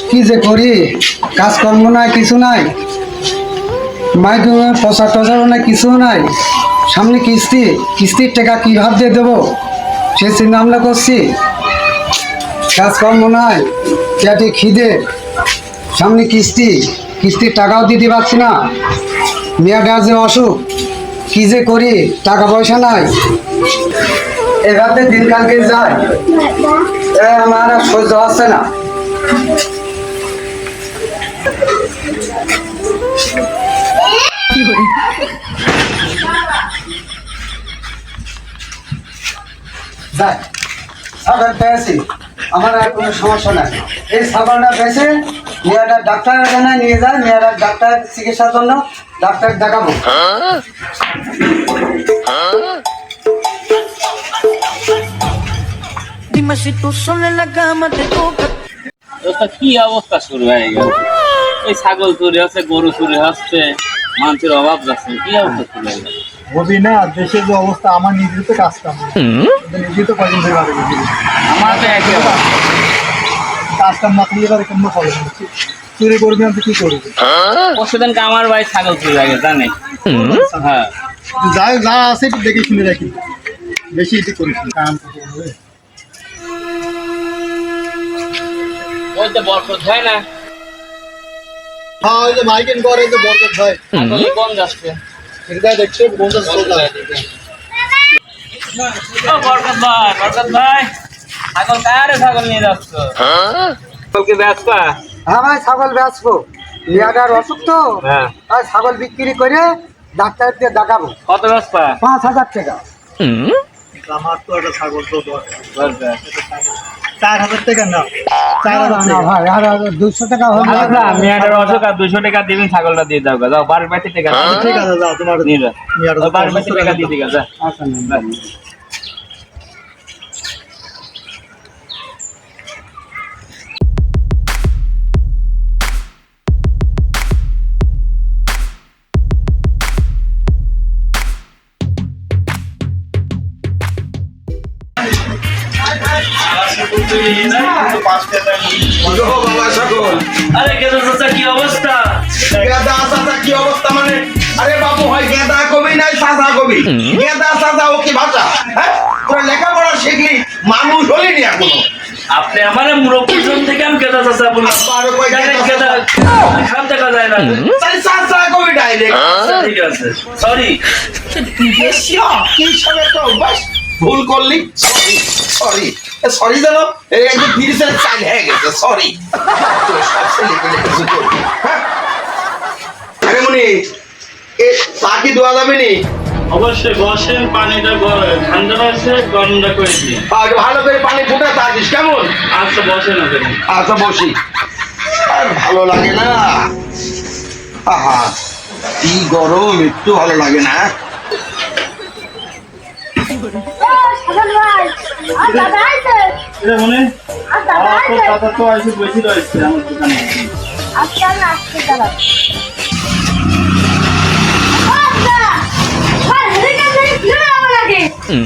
কি যে করি, কাজকর্ম নাই, কিছু নাই, মাইকে প্রচার টচারও নাই, কিছু নাই। সামনে কিস্তির টাকা কি ভাব দিয়ে দেবো সে চিন্তা ভাবনা করছি। কাজকর্ম নাই, পেটে খিদে, সামনে কিস্তির টাকাও দিতে পারছি না। মেয়েটার যে অসুখ, কি যে করি, টাকা পয়সা নাই, এভাবে দিনকালকে যায়। আমার আর সহ্য হচ্ছে না। ছাগল পেয়েছি, আমার আর কোনো সমস্যা নাই। এই ছাগলটা পেয়েছে, মেয়েটা ডাক্তারের এখানে নিয়ে যায়, মেয়েরা ডাক্তার চিকিৎসার জন্য ডাক্তার দেখাবো। কি অবস্থা শুরু হয়ে গেল? এই ছাগল চুরি হচ্ছে, গরু চুরি হচ্ছে, মানুষের অভাব যাচ্ছে, কি অবস্থা শুরু হয়ে গেল? হবি না, দেশের যে অবস্থা, আমার নিজের তো কাজ কাম নিজে তো কয়দিন ধরে ভাবে আমার তো একই অবস্থা। কাজ কাম না করলে এবার কেমন ফলে চুরি করবি, আমি কি করবি? পরশুদিনকে আমার ভাই ছাগল চুরি হয়ে গেছে, জানে? হ্যাঁ, যা আছে একটু দেখে শুনে রাখি, বেশি এটি করিস না, কাম করবে। ওই তো বরকত হয় না, হ্যাঁ ওই যে মাইকেন করে যে বরকত হয়, কোন যাচ্ছে? এটা দেখছো বন্ধু চলে ও বরকত ভাই, ছাগল কারে ছাগল নিয়ে যাচ্ছ? ছাগলকে বেচবা? হ্যাঁ ভাই, ছাগল বেচবো, মেয়েটার অসুখ তো, হ্যাঁ। আর ছাগল বিক্রি করে ডাক্তার দিয়ে দেখাবো। কত বেচবা? 5,000 টাকা। আমার তো একটা ছাগল তো দরকার। বলবে 4,000 টাকা না, না 4,000 না ভাই, আর 200 টাকা হলে আচ্ছা, মেয়েটার অসুখ আর 200 টাকা দিবেন, ছাগলটা দিয়ে দাও গা। যাও, বাড়ির বাড়িতে টাকা দাও। ঠিক আছে, যাও তোমার নিয়ে যাও। ওই বাড়ির বাড়িতে টাকা দিয়ে দিগা, যা। আচ্ছা না। আরে কেদো চাচা, কি অবস্থা? গেদা চাচা কি অবস্থা মানে? আরে বাবু, হয় গেদা কবি নাই চাচা কবি। গেদা চাচা ও কি ভাষা? হ্যাঁ, তোরা লেখাপড়া শিখলি, মানুষ হলি নি এখনো। আপনি আমার মুরব্বীর জন থেকে আমি কেদা চাচা বলি। আরে কই গেদা কেদা খাম দেখা যায় না। তাই চাচা কবি ডাইরেক্ট। আচ্ছা, ঠিক আছে, সরি। কি সবে তো বাস ভুল করলি, সরি সরি সরি জানো, এই যে ফিরিসের চাল হয়ে গেছে, সরি। তোর সব ছেলে পেলে কিছু করবি, হ্যাঁ? আরে মনি, এ চা কি দেওয়া যাবে নি? অবশ্যই বসেন, পানিটা ঠান্ডা হয়েছে, গরমটা করে দিন। আর ভালো করে পানি ফুটা থাকিস, কেমন? আচ্ছা বসেন ওখানে। আচ্ছা বসি। আর ভালো লাগে না, আহা কি গরম, একটু ভালো লাগে না। এটা মনে দাদা তো আসে বেশি রয়েছে আমার দোকানে।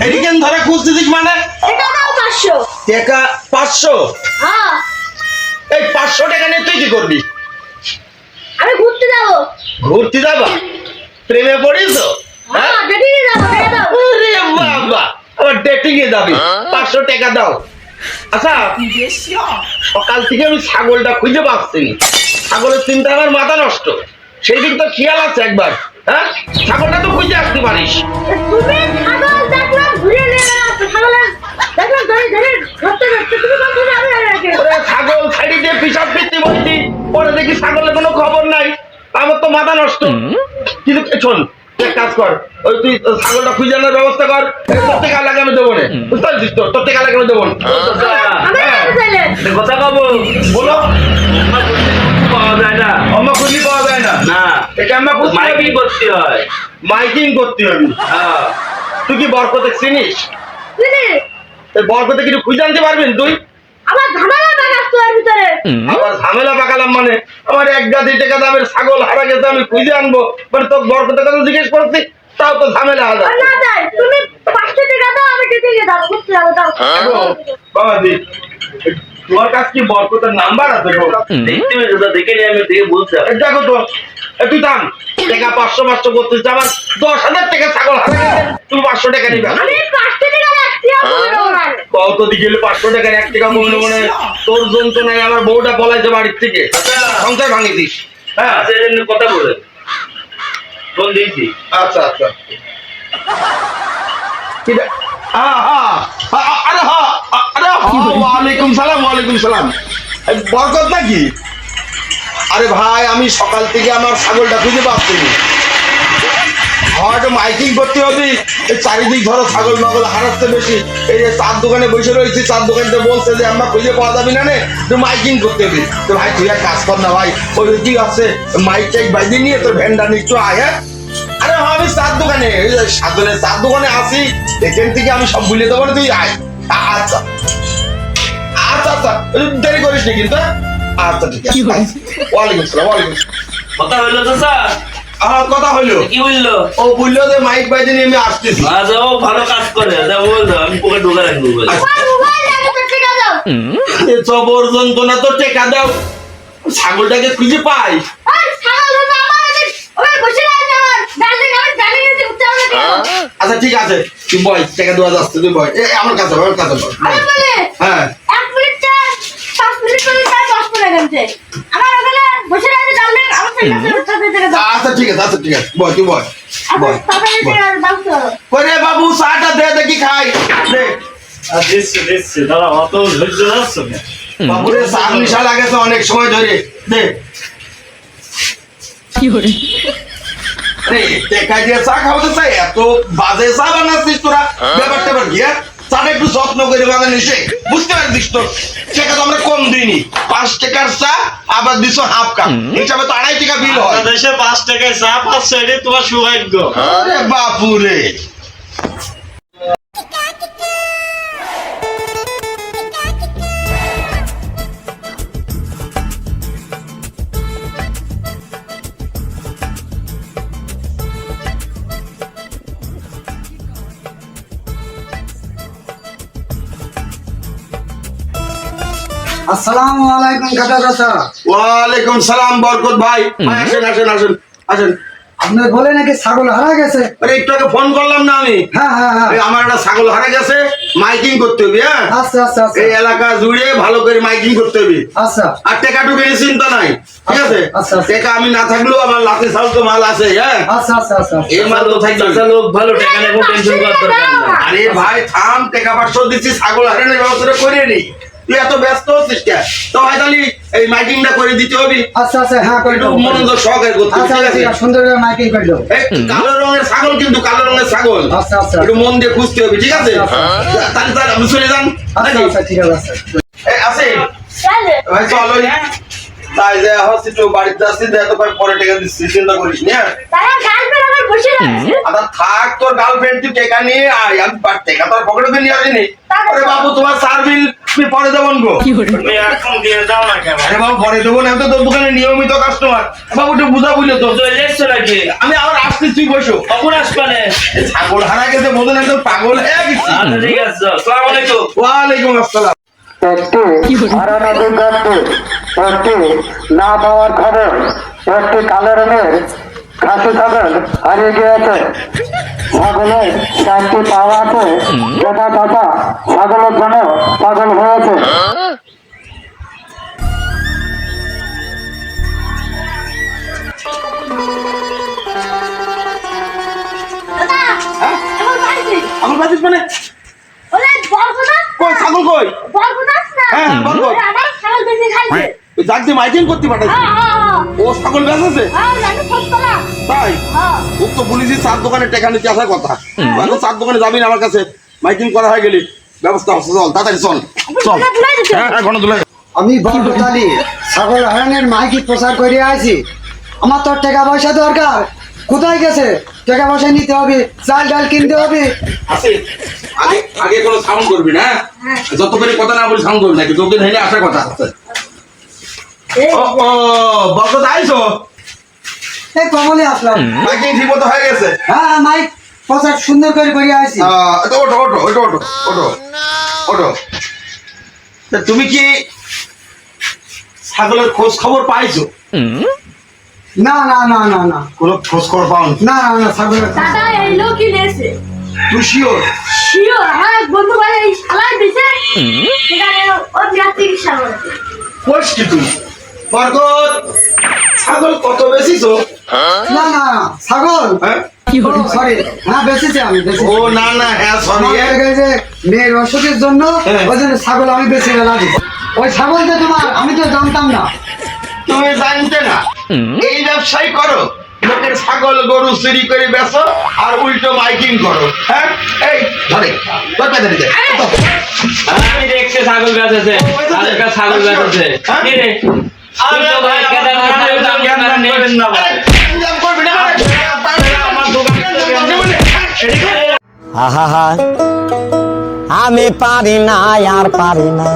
এদিকে ধরে খুঁজতেছিস মানে? টাকা 500? এই 500 টাকা নিয়ে তুই কি করবি? আমি ঘুরতে যাবো। ঘুরতে যাবা? প্রেমে পড়িস? হ্যাঁ, ডেটিং এ যাবো, টাকা দাও। আরে বাবা, আবার ডেটিং এ যাবি? 500 টাকা দাও। আচ্ছা, সকাল থেকে আমি ছাগলটা খুঁজে পাচ্ছি না। ছাগলের চিন্তা আমার মাথা নষ্ট। সেই দিক তো খেয়াল আছে একবার, হ্যাঁ? ছাগলটা তো খুঁজে আসতে পারিস। তুমি ছাগল দেখলাম ঘুরে নিয়ে বেড়াচ্ছো, ছাগল দেখলাম ধরে ধরে ধরতে ধরতে তুমি বলছো যে আমি রাখে। ওরে ছাগল ছাড়ি দিয়ে পিসাব পিত্তি বলছি, পরে দেখি ছাগলের কোনো খবর নাই। আমার তো মাথা নষ্ট। কিন্তু শোন, এক কাজ কর, ওই তুই ছাগলটা খুঁজে আনার ব্যবস্থা কর। তোর থেকে লাগে আমি দেবো না, বুঝতে পারছিস তো? তোর থেকে লাগে আমি দেবো না। আমি রাখতে চাইলে কথা কব বলো, পাওয়া যায় না, অম্মা খুঁজি পাওয়া যায় না? না এটা আমরা মাইকিং করতে হয়। মাইকিং করতে হবে। হ্যাঁ, তুই কি বরকতে চিনিস? চিনি এই বরকতে কিছু খুঁজে আনতে পারবেন তুই? আমার ঝামেলা লাগাচ্ছো এর ভিতরে। আবার ঝামেলা পাকালাম মানে? আমার 1 গাদি টাকা দামের ছাগল হারা গেছে, আমি খুঁজে আনবো মানে তোর বরকতের কথা জিজ্ঞেস করছি? তাও তো ঝামেলা হবে। আর না যাই তুমি 500 টাকা দাও আমি দিতে গিয়ে দাও বুঝতে যাবো দাও বাবা দি তোমার কাছে কি বরকতের নাম্বার আছে গো? দেখতে হবে দাদা, দেখে নিয়ে আমি দেখে বলছি। দেখো তো তুই দাম টাকা 500 করতে আমার 10,000 টাকা ছাগল হারা গেছে, তুমি 500 টাকা নিবে? আমি 500 টাকা রাখছি আমার কত দিকে 500 টাকার 1 টাকা মনে মনে তোর যন্ত্রণায় আমার বউটা পলাইছে বাড়ির থেকে, সংসার ভাঙি দিস। হ্যাঁ সেই জন্য কথা বলে ফোন দিয়েছি। আচ্ছা আচ্ছা ঠিক আছে। ওয়ালাইকুম সালাম। ওয়ালাইকুম সালাম। বরকত নাকি? আরে ভাই আমি সকাল থেকে আমার ছাগলটা খুঁজে পাচ্ছি না। হয়তো মাইকিং করতে হবে, এই চারিদিক ধরো ছাগল মাগল হারাচ্ছে বেশি। এই যে চার দোকানে বসে রয়েছি, চার দোকানটা বলছে যে আমরা খুঁজে পাওয়া যাবে না নে, তো মাইকিং করতে হবে। তো ভাই তুই এক কাজ কর না ভাই, ওই কি আছে মাইক টাইক বাইরে নিয়ে তোর ভ্যানটা নিচ্ছ আয়। হ্যাঁ আরে হ্যাঁ আমি চার দোকানে চার দোকানে আসি, এখান থেকে আমি সব ভুলে দেবো না, তুই আয়। আচ্ছা আচ্ছা আচ্ছা দেরি করিস নি কিন্তু। আচ্ছা ঠিক আছে। ওয়ালাইকুম সালাম। ওয়ালাইকুম কথা হইলো তো স্যার? কথা হইলো। কি বললো? ও বললো যে মাইক বাইরে নিয়ে আমি আসতেছি। আচ্ছা, ও ভালো কাজ করে, যা বললো আমি পোকে ঢোকা রাখবো বলে। মোবাইল লাগে টাকা দাও সবর যন্ত্রণা তো টেকা দাও, ছাগলটাকে খুঁজে পাই। আর ছাগল তো আমার আছে ওই বসে আছে আমার দাঁড়িয়ে আমি জানিয়ে দিতে উঠতে হবে কেন আচ্ছা ঠিক আছে তুই বয়, টাকা দেওয়া যাচ্ছে তুই বয়। আমার কাছে বয়, আমার কাছে বয়। আমি বলে হ্যাঁ 1 মিনিটে 5 মিনিট করে তাই 10 করে গেছে আমার ওখানে বসে আছে দাঁড়িয়ে আমার কাছে উঠতে টাকা দাও আচ্ছা ঠিক আছে। আচ্ছা ঠিক আছে বয়, তুই বয় বয়। আচ্ছা তাড়াতাড়ি টাকা দাও তো ওরে বাবু চাটা দে দেখি খাই দে। দিচ্ছি দাদা, অত ধৈর্য যাচ্ছে না। বাবুরে চা নিশা লাগেছে অনেক সময় ধরে দে। টেকা দিয়ে চা খাবো তো চাই, এত বাজে চা বানাচ্ছিস তোরা? ব্যাপারটা এবার গিয়া চাটা একটু যত্ন করে বানানিস, বুঝতে পারছিস তো? টাকা তো আমরা কম দিইনি, 5 টাকার চা আবার 2.5 কাপ হিসাবে তো 2.5 টাকা বিল হয়। দেশে 5 টাকায় চা পাচ্ছে, এটাই তোমার সৌভাগ্য। আরে বাপুরে আসসালামু আলাইকুম কাকা চাচা। ওয়ালাইকুম সালাম বরকত ভাই। আসেন আসেন আসেন আসেন। আপনি বলে নাকি ছাগল হারা গেছে? আরে একটু আগে ফোন করলাম না আমি? হ্যাঁ হ্যাঁ হ্যাঁ। এই আমার একটা ছাগল হারা গেছে, মাইকিং করতে হবে। হ্যাঁ আচ্ছা আচ্ছা আচ্ছা এই এলাকা জুড়ে ভালো করে মাইকিং করতে হবে। আচ্ছা আর টাকা টুকে চিন্তা নাই, ঠিক আছে? আচ্ছা, আচ্ছা। টাকা আমি না থাকলেও আমার লাঠি ছাল তো মাল আছে। হ্যাঁ আচ্ছা আচ্ছা আচ্ছা এই মাল তো থাকবে। চাচা লোক ভালো, টাকা নেবো, টেনশন করার দরকার নেই। আরে ভাই থাম, টাকা 500 দিচ্ছি, ছাগল হারানোর ব্যবস্থাটা করে নি। তুই এত ব্যস্ত হচ্ছিস কে? তো ভাই তাহলে এই মাইকিংটা করে দিতে হবে। আচ্ছা আচ্ছা হ্যাঁ করে একটু দেবো। মনোযোগ সহকারে করতে হবে, আচ্ছা ঠিক আচ্ছা আছে? ঠিক আছে, সুন্দর করে মাইকিং করে দেবো। এই কালো রঙের ছাগল, কিন্তু কালো রঙের ছাগল আচ্ছা আচ্ছা একটু মন দিয়ে খুঁজতে হবে, ঠিক আছে? তাহলে তাহলে আপনি চলে যান। আচ্ছা আচ্ছা ঠিক আছে আচ্ছা। এই আছে চলে ভাই চলো তাই যে হচ্ছে তো বাড়িতে আসছি, এত পরে টাকা দিচ্ছি, চিন্তা করিস না। তারা গার্লফ্রেন্ড আমার বসে আছে আচ্ছা থাক, তোর গার্লফ্রেন্ড তুই টাকা নিয়ে আয়, আমি টাকা তোর পকেটে নিয়ে আসিনি। আরে বাবু তোমার সার বিল তুমি পরে দেবো গো। তুমি এখন দিয়ে দাও না কেন? আরে বাবু পরে দেবো না, আমি তো তোর দোকানে নিয়মিত কাস্টমার। বাবু একটু বুঝা বুঝলে তো। চলে এসছো নাকি? আমি আবার আসছি, তুই বসো। কখন আসবানে? ছাগল হারা গেছে বোঝেন, একদম পাগল হয়ে গেছি। আচ্ছা ঠিক আছে, আসসালামু আলাইকুম। ওয়ালাইকুম আসসালাম। একটি হারানো বিজ্ঞপ্তি, একটি না পাওয়ার খবর, একটি কালো রঙের খাসি ছাগল হারিয়ে গিয়েছে। ছাগলের 4টি পাওয়া আছে, যেটা কথা ছাগলের জন্য পাগল হয়েছে। দাদা আমার বাড়িতে আমার বাড়িতে মানে ওরে বরগুনা কই ছাগল কই? বরগুনা না হ্যাঁ, বরগুনা। ওরে আমার ছাগল বেশি খাইছে ওই যাক দিয়ে মাইকিং করতে পাঠাইছি, হ্যাঁ ও ছাগল বেঁচেছে আমি ফোন করলাম তাই? হ্যাঁ ও তো পুলিশের চার দোকানে টাকা নিতে আসার কথা। এখন চার দোকানে যাবি না, আমার কাছে মাইকিং করা হয়ে গেলি, ব্যবস্থা হচ্ছে, চল তাড়াতাড়ি চল চল। বুলাই দিছে হ্যাঁ ঘন তুলে আমি বরকত আলী ছাগল হারানোর মাইকি প্রচার করে আছি। আমার তো টাকা পয়সা দরকার, কোথায় গেছে? টাকা পয়সা নিতে হবে, চাল ডাল কিনতে হবে। আছে আগে আগে কোনো সাউন্ড করবি না, হ্যাঁ? যত করে কথা না বলি সাউন্ড করবি না, তোকে ধরে আসার কথা আছে। ও ও বরকত আইছো? এই কমলে আসলাম। মাইকিং ঠিক মতো হয়ে গেছে? হ্যাঁ মাইক প্রচার সুন্দর করে করিয়া আইছি। তো ওঠো ওঠো ওঠো ওঠো ওঠো ওঠো। তা তুমি কি ছাগলের খোঁজ খবর পাইছো? না না না না না কোনো খোঁজ খবর পাও না না না ছাগলের দাদা এই লোকই দিয়েছে। তুই শিওর? শিওর আমার এক বন্ধু ভাই এই শালাই দিছে, সেখানে ও বিরাট চিকিৎসা করেছে। কোষ কি তুই? বরকত, ছাগল কত বেশিছো? না না ছাগল হ্যাঁ? সরি হ্যাঁ বেঁচেছি আমি বেঁচেছি। ও না না, হ্যাঁ সরি। আমার এই যে মেয়ের অসুখের জন্য হ্যাঁ। ওই জন্য ছাগল আমি বেঁচে গেলাম। ওই ছাগল যে তোমার আমি তো জানতাম না। তুমি জানতে না এই ব্যবসায় করো, লোকের ছাগল গরু চুরি করে বেচো আর উল্টো মাইকিং করো। হ্যাঁ এই ধরে তোর পেছনে দে। আমি দেখছি ছাগল বেঁচেছে, হালকা ছাগল বেঁচেছে। কি রে? তুই তো ভাই কেদার ছাগল দাম জানা নেই। ইনকাম করবি না মানে? আমার দোকান আহা আমি পারি না আর পারি না